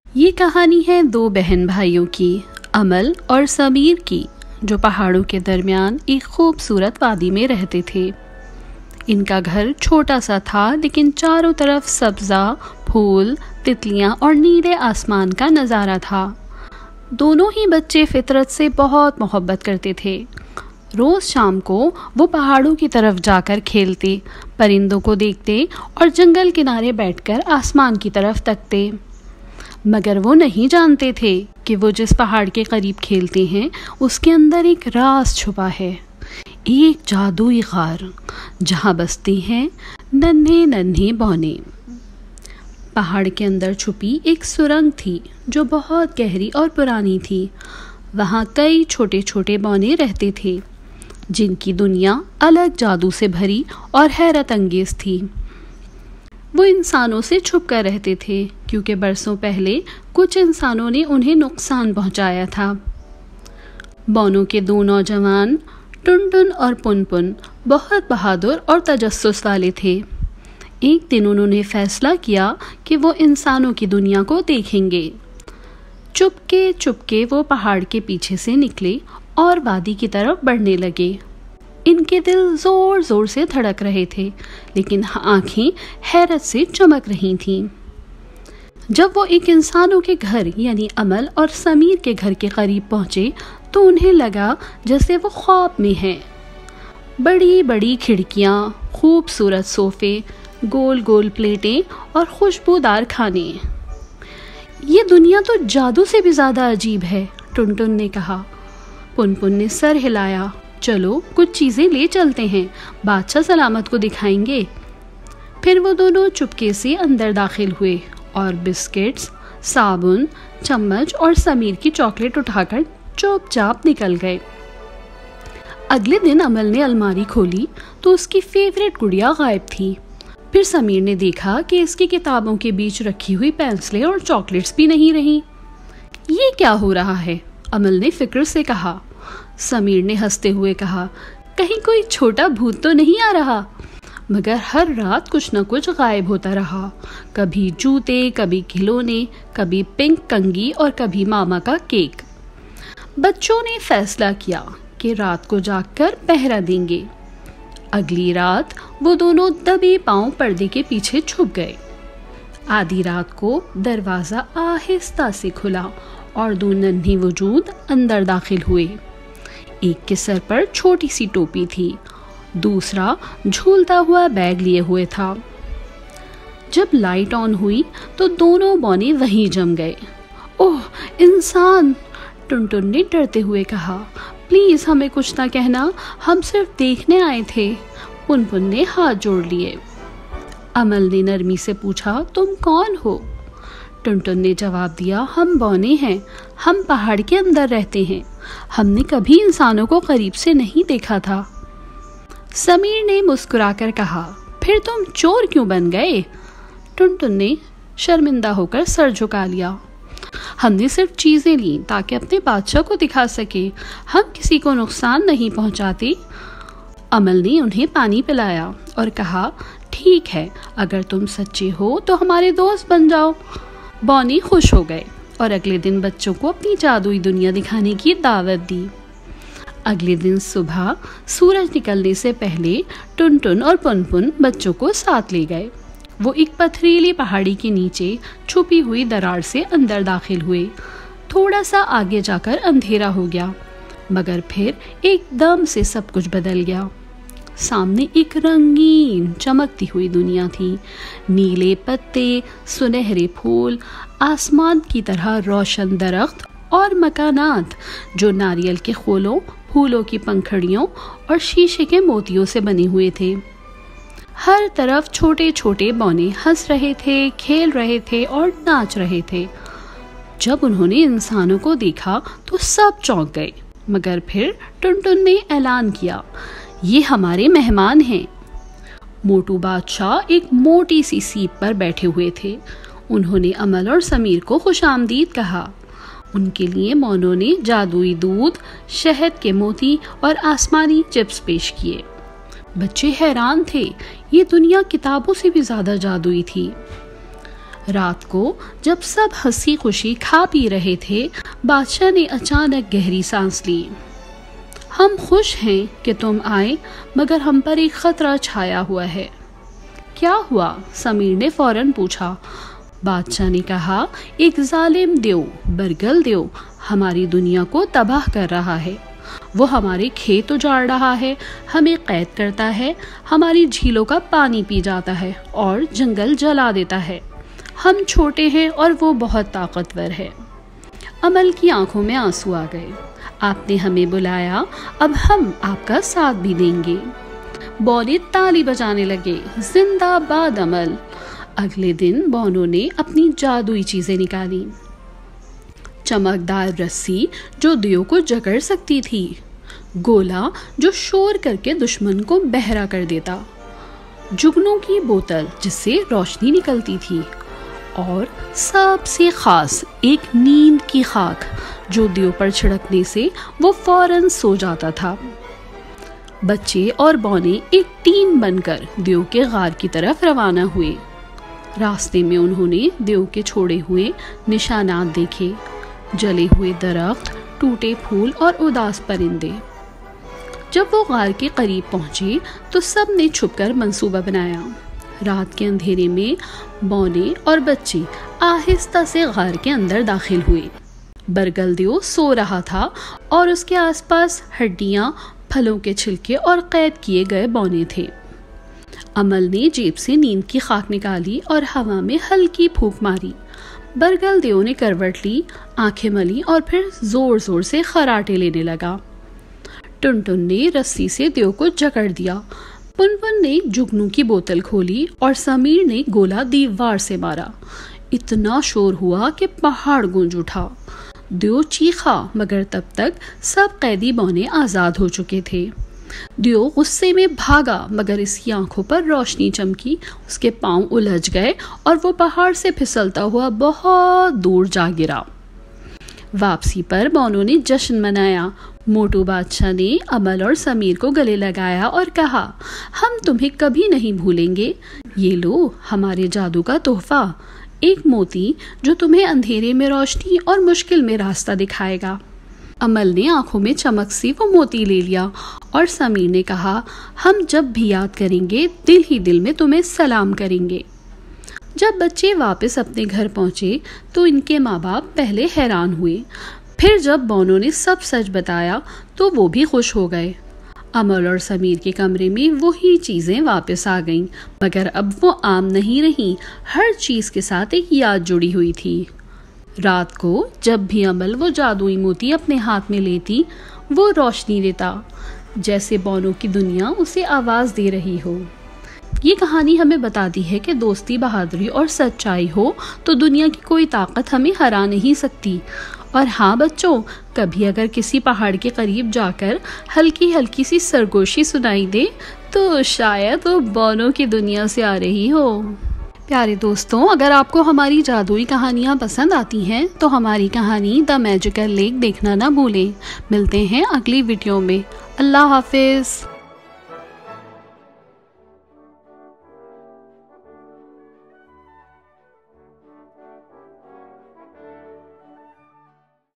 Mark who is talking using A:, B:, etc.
A: ये कहानी है दो बहन भाइयों की, अमल और समीर की, जो पहाड़ों के दरमियान एक खूबसूरत वादी में रहते थे। इनका घर छोटा सा था, लेकिन चारों तरफ सब्जा, फूल, तितलियां और नीले आसमान का नज़ारा था। दोनों ही बच्चे फितरत से बहुत मोहब्बत करते थे। रोज़ शाम को वो पहाड़ों की तरफ जाकर खेलते, परिंदों को देखते और जंगल किनारे बैठकर आसमान की तरफ तकते। मगर वो नहीं जानते थे कि वो जिस पहाड़ के करीब खेलते हैं उसके अंदर एक राज छुपा है, एक जादुई गार जहाँ बसते हैं नन्हे नन्हे बौने। पहाड़ के अंदर छुपी एक सुरंग थी जो बहुत गहरी और पुरानी थी। वहाँ कई छोटे छोटे बौने रहते थे जिनकी दुनिया अलग जादू से भरी और हैरत अंगेज थी। वो इंसानों से छुप कर रहते थे क्योंकि बरसों पहले कुछ इंसानों ने उन्हें नुकसान पहुंचाया था। बौनों के दो नौजवान टुनटुन और पुनपुन बहुत बहादुर और तजस्सुस वाले थे। एक दिन उन्होंने फैसला किया कि वो इंसानों की दुनिया को देखेंगे। चुपके चुपके वो पहाड़ के पीछे से निकले और वादी की तरफ बढ़ने लगे। इनके दिल जोर जोर से धड़क रहे थे, लेकिन आंखें हैरत से चमक रही थीं। जब वो एक इंसानों के घर यानी अमल और समीर के घर के करीब पहुंचे तो उन्हें लगा जैसे वो ख्वाब में हैं। बड़ी बड़ी खिड़कियां, खूबसूरत सोफे, गोल गोल प्लेटें और खुशबूदार खाने। ये दुनिया तो जादू से भी ज्यादा अजीब है, टुनटुन ने कहा। पुनपुन ने सर हिलाया। चलो कुछ चीजें ले चलते हैं, बादशाह सलामत को दिखाएंगे। फिर वो दोनों चुपके से अंदर दाखिल हुए और बिस्किट्स, साबुन, चम्मच और समीर की चॉकलेट उठाकर चुपचाप निकल गए। अगले दिन अमल ने अलमारी खोली तो उसकी फेवरेट गुड़िया गायब थी। फिर समीर ने देखा कि इसकी किताबों के बीच रखी हुई पेंसिलें और चॉकलेट्स भी नहीं रही। ये क्या हो रहा है? अमल ने फिक्र से कहा। समीर ने हंसते हुए कहा, कहीं कोई छोटा भूत तो नहीं आ रहा? मगर हर रात कुछ न कुछ गायब होता रहा। कभी जूते, कभी खिलौने, कभी पिंक कंघी और कभी मामा का केक। बच्चों ने फैसला किया कि रात को जागकर पहरा देंगे। अगली रात वो दोनों दबे पांव पर्दे के पीछे छुप गए। आधी रात को दरवाजा आहिस्ता से खुला और दो नन्हे वजूद अंदर दाखिल हुए। एक के सर पर छोटी सी टोपी थी, दूसरा झूलता हुआ बैग लिए हुए था। जब लाइट ऑन हुई तो दोनों बौने वहीं जम गए। ओह इंसान, टुनटुन ने डरते हुए कहा। प्लीज हमें कुछ ना कहना, हम सिर्फ देखने आए थे। पुनपुन ने हाथ जोड़ लिए। अमल ने नरमी से पूछा, तुम कौन हो? टुनटुन ने जवाब दिया, हम बौने हैं, हम पहाड़ के अंदर रहते हैं। हमने कभी इंसानों को करीब से नहीं देखा था। समीर ने मुस्कुराकर कहा, फिर तुम चोर क्यों बन गए? टुनटुन ने शर्मिंदा होकर सर झुका लिया। हमने सिर्फ चीजें ली ताकि अपने बादशाह को दिखा सके, हम किसी को नुकसान नहीं पहुंचाते। अमल ने उन्हें पानी पिलाया और कहा, ठीक है, अगर तुम सच्चे हो तो हमारे दोस्त बन जाओ। बौने खुश हो गए और अगले दिन बच्चों को अपनी जादुई दुनिया दिखाने की दावत दी। अगले दिन सुबह सूरज निकलने से पहले टुनटुन और पुनपुन बच्चों को साथ ले गए। वो एक पथरीली पहाड़ी के नीचे छुपी हुई दरार से अंदर दाखिल हुए। थोड़ा सा आगे जाकर अंधेरा हो गया, मगर फिर एकदम से सब कुछ बदल गया। सामने एक रंगीन चमकती हुई दुनिया थी। नीले पत्ते, सुनहरे फूल, आसमान की तरह रोशन दरख्त और मकानात जो नारियल के खोलों, फूलों की पंखड़ियों और शीशे के मोतियों से बने हुए थे। हर तरफ छोटे छोटे बौने हंस रहे थे, खेल रहे थे और नाच रहे थे। जब उन्होंने इंसानों को देखा तो सब चौंक गए, मगर फिर टुनटुन ने ऐलान किया, ये हमारे मेहमान हैं। मोटू बादशाह एक मोटी सी सीप पर बैठे हुए थे। उन्होंने अमल और समीर को खुशामदीद कहा। उनके लिए मोनों ने जादुई दूध, शहद के मोती और आसमानी चिप्स पेश किए। बच्चे हैरान थे, ये दुनिया किताबों से भी ज्यादा जादुई थी। रात को जब सब हंसी खुशी खा पी रहे थे, बादशाह ने अचानक गहरी सांस ली। हम खुश हैं कि तुम आए, मगर हम पर एक खतरा छाया हुआ है। क्या हुआ? समीर ने फौरन पूछा। बादशाह ने कहा, एक जालिम देव, बरगल देव हमारी दुनिया को तबाह कर रहा है। वो हमारे खेत उजाड़ रहा है, हमें कैद करता है, हमारी झीलों का पानी पी जाता है और जंगल जला देता है। हम छोटे हैं और वो बहुत ताकतवर है। अमल की आंखों में आंसू आ गए। आपने हमें बुलाया, अब हम आपका साथ भी देंगे। बौने ताली बजाने लगे, जिंदाबाद अमल। अगले दिन बौनों ने अपनी जादुई चीजें निकाली। चमकदार रस्सी जो दियों को जकड़ सकती थी, गोला जो शोर करके दुश्मन को बहरा कर देता, जुगनू की बोतल जिससे रोशनी निकलती थी, और सबसे खास एक नींद की खाक जो दियों पर छिड़कने से वो फौरन सो जाता था। बच्चे और बौने एक टीम बनकर दियों के गार की तरफ रवाना हुए। रास्ते में उन्होंने दियों के छोड़े हुए निशानात देखे, जले हुए दरख्त, टूटे फूल और उदास परिंदे। जब वो गार के करीब पहुंचे तो सब ने छुपकर मंसूबा बनाया। रात के अंधेरे में बौने और बच्चे आहिस्ता से गार के अंदर दाखिल हुए। बरगल देव सो रहा था और उसके आसपास हड्डियां, फलों के छिलके और कैद किए गए बौने थे। अमल ने जेब से नींद की खाक निकाली और हवा में हल्की फूंक मारी। बरगल देव ने करवट ली, आंखें मली और फिर जोर जोर से खराटे लेने लगा। टुनटुन ने रस्सी से देव को जकड़ दिया। पुनपुन ने जुगनू की बोतल खोली और समीर ने गोला दीवार से मारा। इतना शोर हुआ कि पहाड़ गूंज उठा। देव चीखा, मगर तब तक सब कैदी बौने आजाद हो चुके थे। देव गुस्से में भागा, मगर इसकी आंखों पर रोशनी चमकी, उसके पांव उलझ गए और वो पहाड़ से फिसलता हुआ बहुत दूर जा गिरा। वापसी पर बौनों ने जश्न मनाया। मोटू बादशाह ने अमल और समीर को गले लगाया और कहा, हम तुम्हें कभी नहीं भूलेंगे। ये लो हमारे जादू का तोहफा, एक मोती जो तुम्हें अंधेरे में रोशनी और मुश्किल में रास्ता दिखाएगा। अमल ने आंखों में चमक सी वो मोती ले लिया और समीर ने कहा, हम जब भी याद करेंगे दिल ही दिल में तुम्हें सलाम करेंगे। जब बच्चे वापस अपने घर पहुंचे तो इनके माँ बाप पहले हैरान हुए, फिर जब बौनों ने सब सच बताया तो वो भी खुश हो गए। अमल और समीर के कमरे में वही चीजें वापस आ गईं, मगर अब वो आम नहीं रहीं। हर चीज के साथ एक याद जुड़ी हुई थी। रात को जब भी अमल वो जादुई मोती अपने हाथ में लेती, वो रोशनी देता, जैसे बौनों की दुनिया उसे आवाज दे रही हो। ये कहानी हमें बताती है कि दोस्ती, बहादुरी और सच्चाई हो तो दुनिया की कोई ताकत हमें हरा नहीं सकती। और हाँ बच्चों, कभी अगर किसी पहाड़ के करीब जाकर हल्की हल्की सी सरगोशी सुनाई दे तो शायद वो बौनों की दुनिया से आ रही हो। प्यारे दोस्तों, अगर आपको हमारी जादुई कहानियाँ पसंद आती हैं तो हमारी कहानी द मैजिकल लेक देखना ना भूलें। मिलते हैं अगली वीडियो में। अल्लाह हाफिज़।